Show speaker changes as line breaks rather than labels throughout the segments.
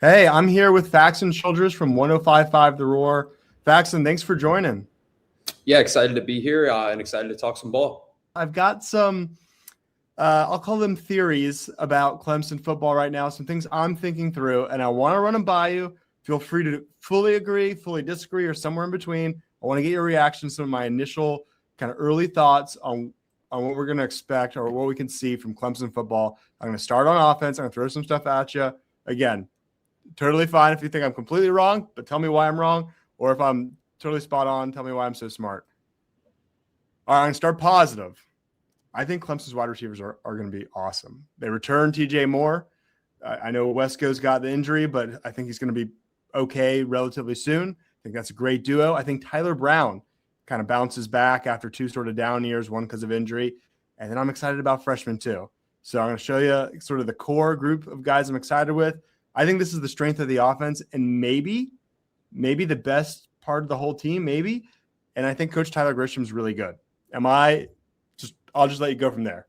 Hey, I'm here with Faxon Childress from 105.5 The Roar. Faxon, thanks for joining.
Yeah, excited to be here and excited to talk some ball.
I've got some, I'll call them theories about Clemson football right now, some things I'm thinking through, and I want to run them by you. Feel free to fully agree, fully disagree, or somewhere in between. I want to get your reaction, some of my initial kind of early thoughts on what we're going to expect or what we can see from Clemson football. I'm going to start on offense. I'm going to throw some stuff at you. Again, totally fine if you think I'm completely wrong, but tell me why I'm wrong. Or if I'm totally spot on, tell me why I'm so smart. All right, I'm going to start positive. I think Clemson's wide receivers are going to be awesome. They return TJ Moore. I know Wesco's got the injury, but I think he's going to be okay relatively soon. I think that's a great duo. I think Tyler Brown kind of bounces back after two sort of down years, one because of injury. And then I'm excited about freshmen too. So I'm going to show you sort of the core group of guys I'm excited with. I think this is the strength of the offense and maybe the best part of the whole team, maybe. And I think Coach Tyler Grisham is really good. I'll just let you go from there.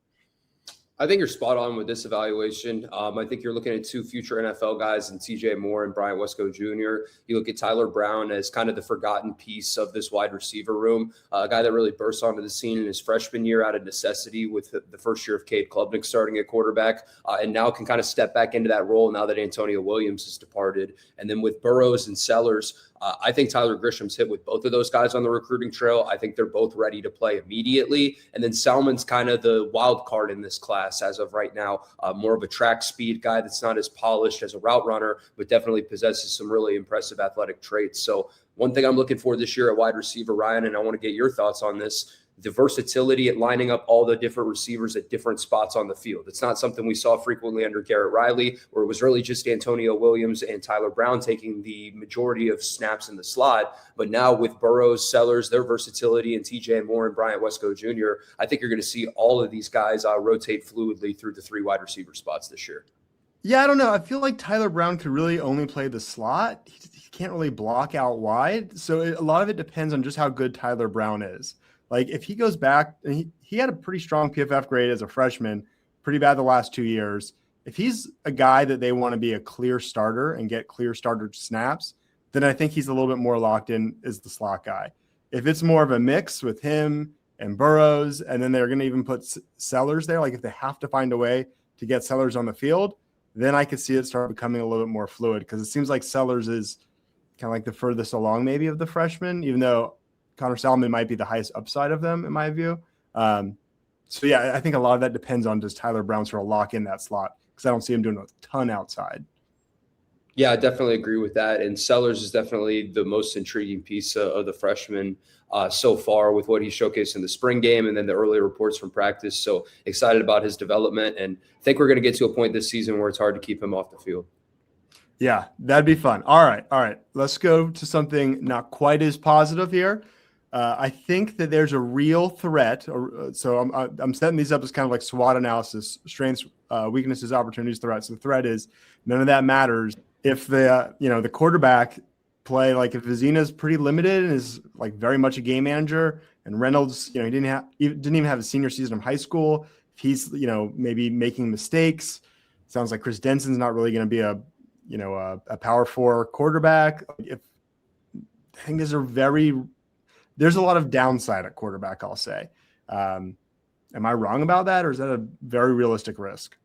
I think you're spot on with this evaluation. I think you're looking at two future NFL guys in TJ Moore and Bryant Wesco Jr. You look at Tyler Brown as kind of the forgotten piece of this wide receiver room, a guy that really burst onto the scene in his freshman year out of necessity with the first year of Cade Klubnik starting at quarterback, and now can kind of step back into that role now that Antonio Williams has departed. And then with Burrows and Sellers, I think Tyler Grisham's hit with both of those guys on the recruiting trail. I think they're both ready to play immediately. And then Salmon's kind of the wild card in this class as of right now, more of a track speed guy that's not as polished as a route runner, but definitely possesses some really impressive athletic traits. So one thing I'm looking for this year at wide receiver, Ryan, and I want to get your thoughts on this, the versatility at lining up all the different receivers at different spots on the field. It's not something we saw frequently under Garrett Riley, where it was really just Antonio Williams and Tyler Brown taking the majority of snaps in the slot. But now with Burrows, Sellers, their versatility, and TJ Moore and Bryant Wesco Jr., I think you're going to see all of these guys rotate fluidly through the three wide receiver spots this year.
Yeah, I don't know. I feel like Tyler Brown could really only play the slot. He can't really block out wide. So a lot of it depends on just how good Tyler Brown is. Like if he goes back, and he had a pretty strong PFF grade as a freshman, pretty bad the last 2 years. If he's a guy that they want to be a clear starter and get clear starter snaps, then I think he's a little bit more locked in as the slot guy. If it's more of a mix with him and Burrows, and then they're going to even put Sellers there, like if they have to find a way to get Sellers on the field, then I could see it start becoming a little bit more fluid because it seems like Sellers is kind of like the furthest along maybe of the freshmen, even though Connor Salmon might be the highest upside of them in my view. So yeah, I think a lot of that depends on does Tyler Brown sort of lock in that slot because I don't see him doing a ton outside.
Yeah, I definitely agree with that. And Sellers is definitely the most intriguing piece of the freshman so far with what he showcased in the spring game and then the early reports from practice. So excited about his development and think we're going to get to a point this season where it's hard to keep him off the field.
Yeah, that'd be fun. All right. Let's go to something not quite as positive here. I think that there's a real threat. So I'm setting these up as kind of like SWOT analysis: strengths, weaknesses, opportunities, threats. The threat is none of that matters if the quarterback play, like if Vizzina is pretty limited and is like very much a game manager, and Reynolds, he didn't even have a senior season of high school. If he's maybe making mistakes, sounds like Chris Denson's not really going to be a power four quarterback. I think there's a lot of downside at quarterback, I'll say. Am I wrong about that, or is that a very realistic risk?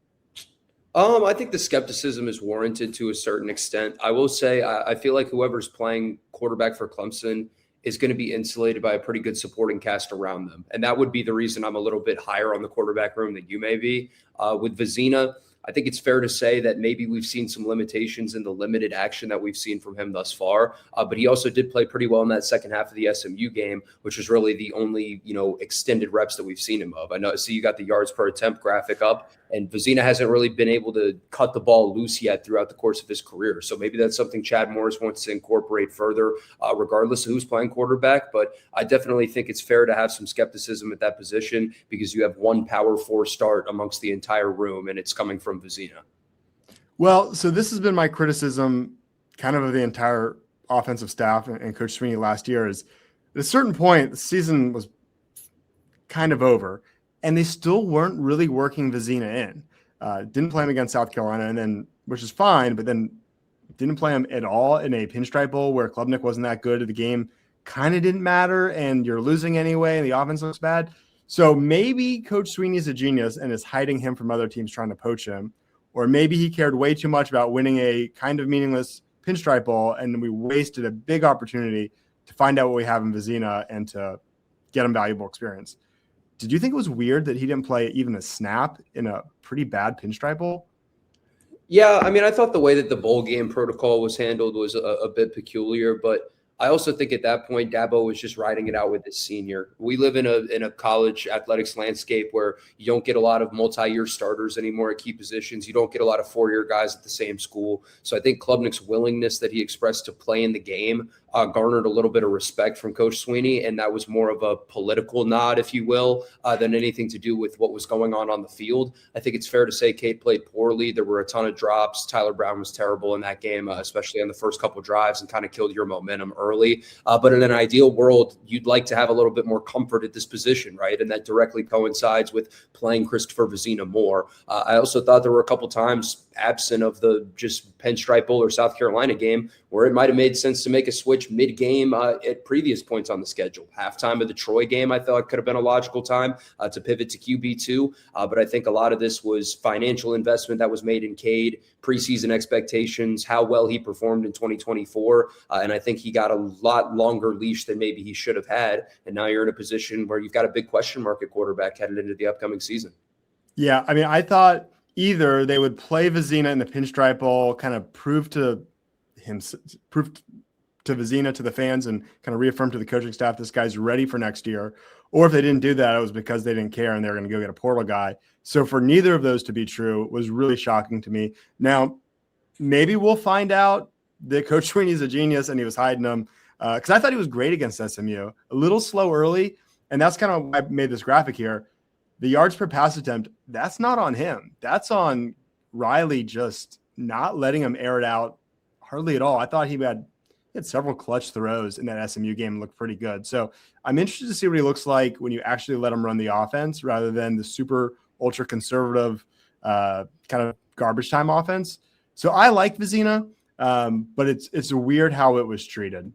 I think the skepticism is warranted to a certain extent. I will say I feel like whoever's playing quarterback for Clemson is going to be insulated by a pretty good supporting cast around them. And that would be the reason I'm a little bit higher on the quarterback room than you may be. With Vizzina, I think it's fair to say that maybe we've seen some limitations in the limited action that we've seen from him thus far. But he also did play pretty well in that second half of the SMU game, which was really the only, extended reps that we've seen him of. I know, see, you got the yards per attempt graphic up, and Vizzina hasn't really been able to cut the ball loose yet throughout the course of his career. So maybe that's something Chad Morris wants to incorporate further, regardless of who's playing quarterback. But I definitely think it's fair to have some skepticism at that position because you have one power four start amongst the entire room, and it's coming from Vizzina.
Well, so this has been my criticism kind of the entire offensive staff and Coach Swinney last year is at a certain point, the season was kind of over and they still weren't really working Vizzina in. Didn't play him against South Carolina, and then, which is fine, but then didn't play him at all in a Pinstripe Bowl where Klubnik wasn't that good. The game kind of didn't matter, and you're losing anyway, and the offense looks bad. So maybe Coach Swinney is a genius and is hiding him from other teams trying to poach him. Or maybe he cared way too much about winning a kind of meaningless Pinstripe Bowl, and we wasted a big opportunity to find out what we have in Vizzina and to get him valuable experience. Did you think it was weird that he didn't play even a snap in a pretty bad Pinstripe Bowl?
Yeah, I mean, I thought the way that the bowl game protocol was handled was a bit peculiar, but I also think at that point, Dabo was just riding it out with his senior. We live in a college athletics landscape where you don't get a lot of multi-year starters anymore at key positions. You don't get a lot of four-year guys at the same school. So I think Klubnik's willingness that he expressed to play in the game garnered a little bit of respect from Coach Swinney, and that was more of a political nod, if you will, than anything to do with what was going on the field. I think it's fair to say Tait played poorly. There were a ton of drops. Tyler Brown was terrible in that game, especially on the first couple drives, and kind of killed your momentum early. But in an ideal world, you'd like to have a little bit more comfort at this position, right? And that directly coincides with playing Christopher Vizzina more. I also thought there were a couple times absent of the just Pinstripe Bowl or South Carolina game where it might have made sense to make a switch mid-game at previous points on the schedule. Halftime of the Troy game, I thought could have been a logical time to pivot to QB2. But I think a lot of this was financial investment that was made in Cade, preseason expectations, how well he performed in 2024. And I think he got a lot longer leash than maybe he should have had. And now you're in a position where you've got a big question mark at quarterback headed into the upcoming season.
Yeah, I mean, I thought either they would play Vizzina in the Pinstripe Bowl, kind of prove to Vizzina, to the fans, and kind of reaffirm to the coaching staff this guy's ready for next year. Or if they didn't do that, it was because they didn't care and they were going to go get a portal guy. So for neither of those to be true was really shocking to me. Now, maybe we'll find out that Coach Swinney's a genius and he was hiding them, because I thought he was great against SMU. A little slow early, and that's kind of why I made this graphic here. The yards per pass attempt, that's not on him. That's on Riley just not letting him air it out hardly at all. I thought he had several clutch throws in that SMU game and looked pretty good. So I'm interested to see what he looks like when you actually let him run the offense rather than the super ultra conservative kind of garbage time offense. So I like Vizzina, but it's weird how it was treated.